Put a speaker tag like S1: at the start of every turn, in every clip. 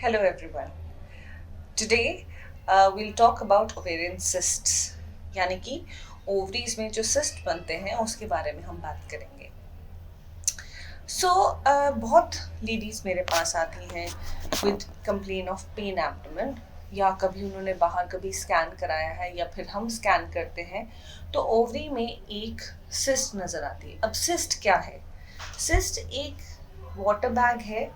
S1: Hello everyone. Today we'll talk about ovarian cysts यानी कि ovaries में जो सिस्ट बनते हैं उसके बारे में हम बात करेंगे. बहुत लेडीज़ मेरे पास आती हैं with complain of pen abdomen या कभी उन्होंने बाहर कभी स्कैन कराया है या फिर हम स्कैन करते हैं तो ओवरी में एक सिस्ट नज़र आती है. अब सिस्ट क्या है? सिस्ट एक वाटर बैग है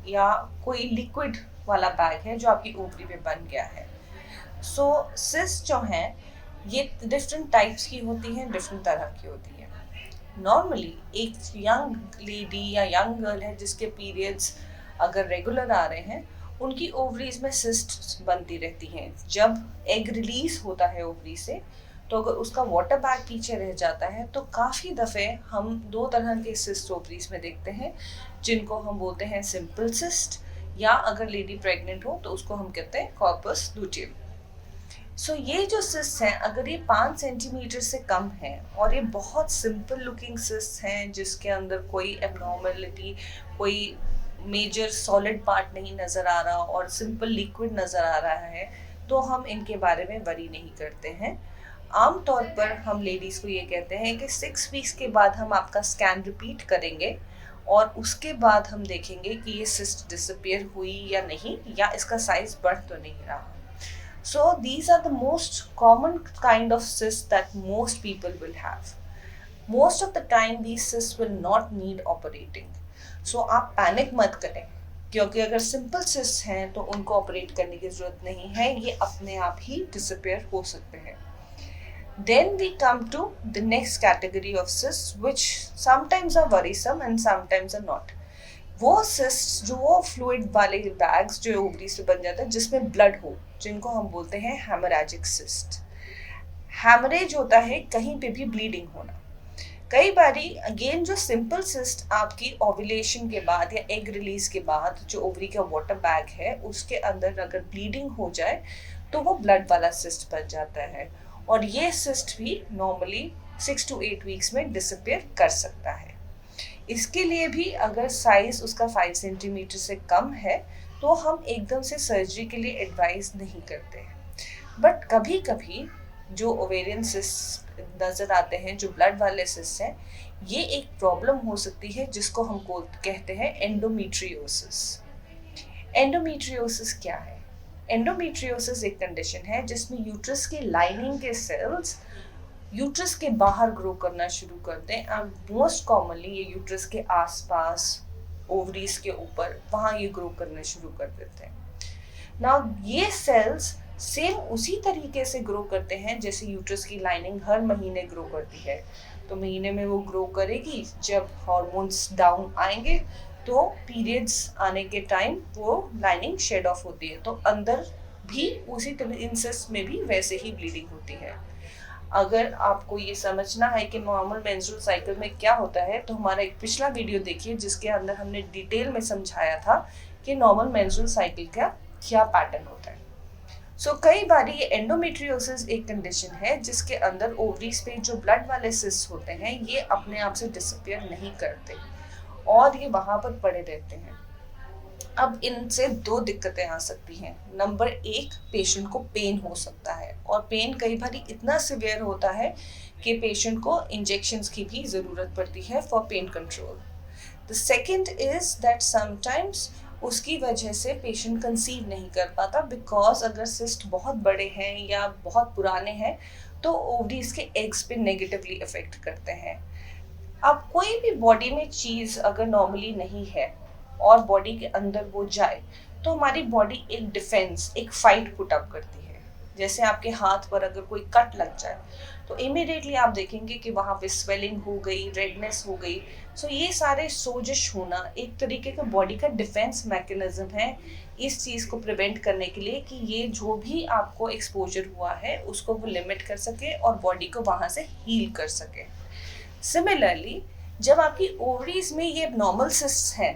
S1: या कोई लिक्विड वाला बैग है जो आपकी ओवरी में बन गया है. सिस्ट जो हैं ये डिफरेंट टाइप्स की होती हैं, डिफरेंट तरह की होती है. नॉर्मली एक यंग लेडी या यंग गर्ल है जिसके पीरियड्स अगर रेगुलर आ रहे हैं उनकी ओवरीज में सिस्ट बनती रहती हैं. जब एग रिलीज होता है ओवरी से तो अगर उसका वाटर बैग पीछे रह जाता है तो काफ़ी दफ़े हम दो तरह के सिस्ट ओवरीज में देखते हैं जिनको हम बोलते हैं सिंपल सिस्ट या अगर लेडी प्रेग्नेंट हो तो उसको हम कहते हैं कॉर्पस लूटियम. ये जो सिस्ट हैं अगर ये 5 सेंटीमीटर से कम है और ये बहुत सिंपल लुकिंग सिस्ट हैं जिसके अंदर कोई एबनॉर्मलिटी, कोई मेजर सॉलिड पार्ट नहीं नज़र आ रहा और सिंपल लिक्विड नज़र आ रहा है तो हम इनके बारे में वरी नहीं करते हैं. आमतौर पर हम लेडीज़ को ये कहते हैं कि 6 वीक्स के बाद हम आपका स्कैन रिपीट करेंगे और उसके बाद हम देखेंगे कि ये सिस्ट डिसअपियर हुई या नहीं या इसका साइज बढ़ तो नहीं रहा. So these are the most common kind of cysts that most people will have. Most of the time these cysts will not need operating. आप पैनिक मत करें क्योंकि अगर सिंपल सिस्ट हैं तो उनको ऑपरेट करने की ज़रूरत नहीं है, ये अपने आप ही डिसअपियर हो सकते हैं. Then we come to the next category of cysts which sometimes are worrisome and sometimes are not. वो cysts जो वो फ्लूइड वाले बैग्स जो ओवरी से बन जाता है जिसमें ब्लड हो, जिनको हम बोलते हैं हेमोरेजिक सिस्ट. हेमरेज होता है कहीं पे भी ब्लीडिंग होना. कई बारी अगेन जो सिंपल सिस्ट आपकी ओव्यूलेशन के बाद या एग रिलीज के बाद जो ओवरी का वाटर बैग है उसके अंदर अगर ब्लीडिंग हो जाए तो वो ब्लड वाला सिस्ट बन जाता है और ये सिस्ट भी नॉर्मली 6 to 8 वीक्स में डिसअपियर कर सकता है. इसके लिए भी अगर साइज उसका 5 सेंटीमीटर से कम है तो हम एकदम से सर्जरी के लिए एडवाइस नहीं करते हैं. बट कभी कभी जो ओवेरियन सिस्ट नज़र आते हैं जो ब्लड वाले सिस्ट हैं ये एक प्रॉब्लम हो सकती है जिसको हम कहते हैं एंडोमेट्रियोसिस. एंडोमेट्रियोसिस क्या है? एंडोमेट्रियोसिस एक कंडीशन है जिसमें यूट्रस की लाइनिंग के सेल्स यूट्रस के बाहर ग्रो करना शुरू करते हैं और मोस्ट कॉमनली ये यूट्रस के आसपास ओवरीज के ऊपर वहाँ ये ग्रो करना शुरू कर देते हैं. नाउ ये सेल्स सेम उसी तरीके से ग्रो करते हैं जैसे यूट्रस की लाइनिंग हर महीने ग्रो करती है. तो महीने में वो ग्रो करेगी, जब हार्मोन्स डाउन आएंगे तो पीरियड्स आने के टाइम वो लाइनिंग शेड ऑफ होती है तो अंदर भी उसी तरह इंसेस्ट में भी वैसे ही ब्लीडिंग होती है. अगर आपको ये समझना है कि नॉर्मल मेंस्ट्रुअल साइकिल में क्या होता है तो हमारा एक पिछला वीडियो देखिए जिसके अंदर हमने डिटेल में समझाया था कि नॉर्मल मेंस्ट्रुअल साइकिल का क्या पैटर्न होता है. कई बार ये एंडोमेट्रियोसिस एक कंडीशन है जिसके अंदर ओवरीज पे जो ब्लड वाले सिस्ट होते हैं ये अपने आप से डिसअपियर नहीं करते और ये वहाँ पर पड़े रहते हैं. अब इनसे दो दिक्कतें आ सकती हैं. नंबर 1, पेशेंट को पेन हो सकता है और पेन कई बार इतना सिवियर होता है कि पेशेंट को इंजेक्शंस की भी ज़रूरत पड़ती है for pain control. The second is that sometimes उसकी वजह से पेशेंट कंसीव नहीं कर पाता बिकॉज अगर सिस्ट बहुत बड़े हैं या बहुत पुराने हैं तो ओवरीज के एग्स पे नेगेटिवली इफेक्ट करते हैं. अब कोई भी बॉडी में चीज़ अगर नॉर्मली नहीं है और बॉडी के अंदर वो जाए तो हमारी बॉडी एक डिफेंस, एक फाइट पुट अप करती है. जैसे आपके हाथ पर अगर कोई कट लग जाए तो इमीडिएटली आप देखेंगे कि वहाँ पे स्वेलिंग हो गई, रेडनेस हो गई. ये सारे सोजिश होना एक तरीके का बॉडी का डिफेंस मैकेनिज्म है इस चीज़ को प्रिवेंट करने के लिए कि ये जो भी आपको एक्सपोजर हुआ है उसको वो लिमिट कर सके और बॉडी को वहाँ से हील कर सके. सिमिलरली जब आपकी ओवरीज में ये नॉर्मल सिस्ट हैं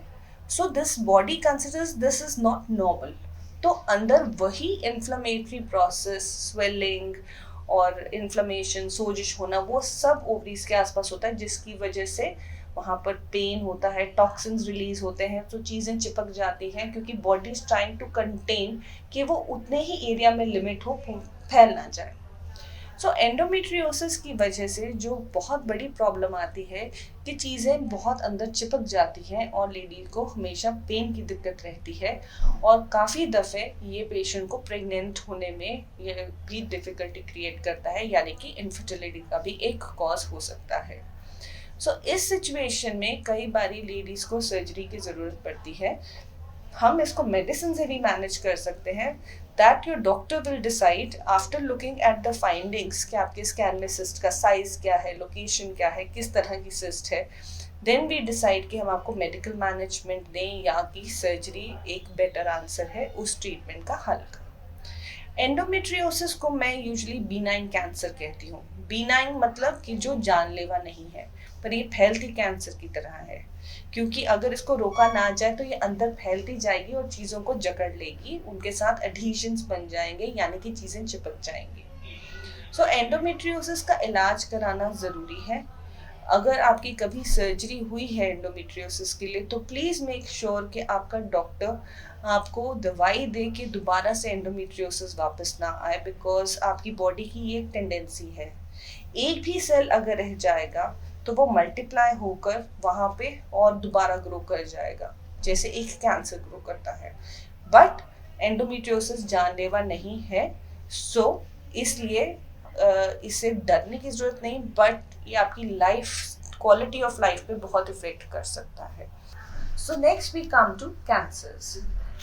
S1: so this body considers this is not normal तो अंदर वही इन्फ्लेमेटरी प्रोसेस, स्वेलिंग और इन्फ्लेमेशन, सोजिश होना वो सब ओवरीज के आसपास होता है जिसकी वजह से वहाँ पर पेन होता है, टॉक्सिन्स रिलीज होते हैं, तो चीज़ें चिपक जाती हैं क्योंकि body is trying to contain कि वो उतने ही एरिया में लिमिट हो, फैल ना जाए। सो एंडोमेट्रियोसिस की वजह से जो बहुत बड़ी प्रॉब्लम आती है कि चीज़ें बहुत अंदर चिपक जाती हैं और लेडी को हमेशा पेन की दिक्कत रहती है, और काफ़ी दफ़े ये पेशेंट को प्रेग्नेंट होने में ये भी डिफ़िकल्टी क्रिएट करता है, यानी कि इनफर्टिलिटी का भी एक कॉज हो सकता है। इस सिचुएशन में कई बारी लेडीज़ को सर्जरी की ज़रूरत पड़ती है। हम इसको मेडिसिन से भी मैनेज कर सकते हैं, that your doctor will decide after looking at the findings कि आपके स्कैन में सिस्ट का साइज क्या है, लोकेशन क्या है, किस तरह की सिस्ट है। देन वी डिसाइड कि हम आपको मेडिकल मैनेजमेंट दें या कि सर्जरी एक बेटर आंसर है उस ट्रीटमेंट का हल का। एंडोमेट्रियोसिस को मैं यूजुअली बीनाइन कैंसर कहती हूँ। बीनाइन मतलब कि जो जानलेवा नहीं है, पर ये फैलती कैंसर की तरह है, क्योंकि अगर इसको रोका ना जाए तो ये अंदर फैलती जाएगी और चीज़ों को जकड़ लेगी, उनके साथ एडहीशंस बन जाएंगे, यानी कि चीज़ें चिपक जाएंगी। एंडोमेट्रियोसिस का इलाज कराना ज़रूरी है। अगर आपकी कभी सर्जरी हुई है एंडोमेट्रियोसिस के लिए, तो प्लीज़ मेक श्योर कि आपका डॉक्टर आपको दवाई दे के दोबारा से एंडोमेट्रियोसिस वापस ना आए, बिकॉज आपकी बॉडी की ये टेंडेंसी है। एक भी सेल अगर रह जाएगा तो वो मल्टीप्लाई होकर वहाँ पे और दोबारा ग्रो कर जाएगा, जैसे एक कैंसर ग्रो करता है। बट एंडोमेट्रियोसिस जानलेवा नहीं है, इसलिए इससे डरने की ज़रूरत नहीं, बट ये आपकी लाइफ, क्वालिटी ऑफ लाइफ पे बहुत इफेक्ट कर सकता है। So next we come to cancers.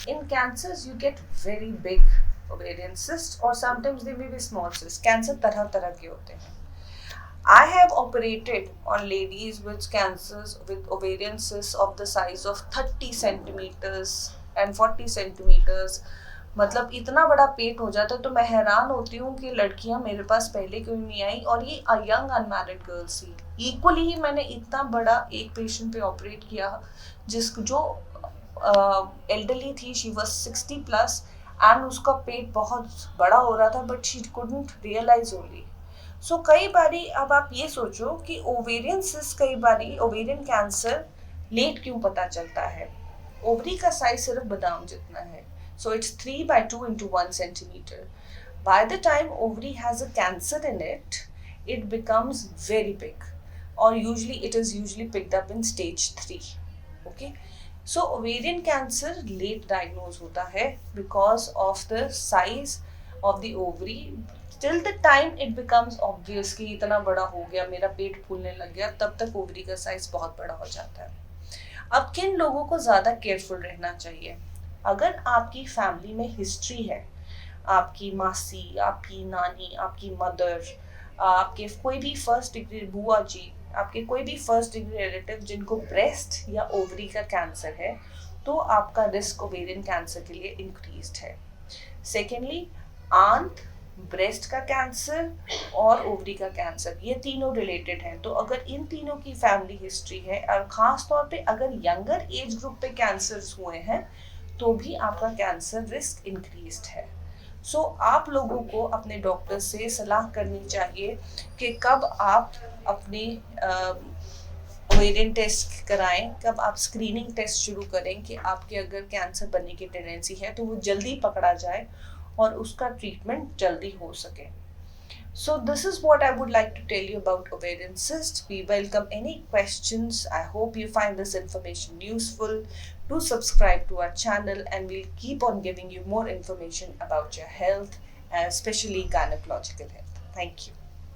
S1: In cancers you get very big ovarian cyst और sometimes they may be small cyst. Cancer तरह तरह के होते हैं। I have operated on ladies with cancers with ovarian cysts of the size of 30 centimeters and 40 centimeters। मतलब इतना बड़ा पेट हो जाता है, तो मैं हैरान होती हूँ कि लड़कियाँ मेरे पास पहले क्यों नहीं आई, और ये यंग अनमैरिड गर्ल्स ही। इक्वली ही मैंने इतना बड़ा एक पेशेंट पे ऑपरेट किया जो एल्डरली थी, शी वाज 60 प्लस, एंड उसका पेट बहुत बड़ा हो रहा था, but she couldn't realise only. कई बारी अब आप ये सोचो कि ओवेरियन सिस्ट, कई बारी ओवेरियन कैंसर लेट क्यों पता चलता है। ओवरी का साइज सिर्फ बादाम जितना है, so it's 3/2 into 1 centimeter. By the time ovary has a cancer in it, it becomes very big, or it is usually picked up in stage 3. Okay, so ovarian cancer late diagnosed होता है because of the size of the ovary. Till the time it becomes obvious कि इतना बड़ा हो गया, मेरा पेट फूलने लग गया, तब तक ओवरी का साइज बहुत बड़ा हो जाता है। अब किन लोगों को ज़्यादा केयरफुल रहना चाहिए? अगर आपकी फैमिली में हिस्ट्री है, आपकी मासी, आपकी नानी, आपकी मदर, आपके कोई भी फर्स्ट डिग्री बुआ जी, आपके कोई भी फर्स्ट डिग्री रिलेटिव जिनको ब्रेस्ट या ओवरी का कैंसर है, तो आपका रिस्क ओवेरियन कैंसर के लिए इंक्रीज्ड है। सेकेंडली, आंट, ब्रेस्ट का कैंसर और ओवरी का कैंसर, ये तीनों रिलेटेड हैं। तो अगर इन तीनों की फैमिली हिस्ट्री है, और ख़ास तौर पे अगर यंगर एज ग्रुप पे कैंसर्स हुए हैं, तो भी आपका कैंसर रिस्क इंक्रीज्ड है। आप लोगों को अपने डॉक्टर से सलाह करनी चाहिए कि कब आप अपनी ओवेरियन टेस्ट कराएं, कब आप स्क्रीनिंग टेस्ट शुरू करें कि आपके अगर कैंसर बनने की टेंडेंसी है तो वो जल्दी पकड़ा जाए और उसका ट्रीटमेंट जल्दी हो सके। So this is what I would like to tell you about ovarian cyst. We welcome any questions. I hope you find this information useful. Do subscribe to our channel and we'll keep on giving you more information about your health, especially gynecological health. Thank you.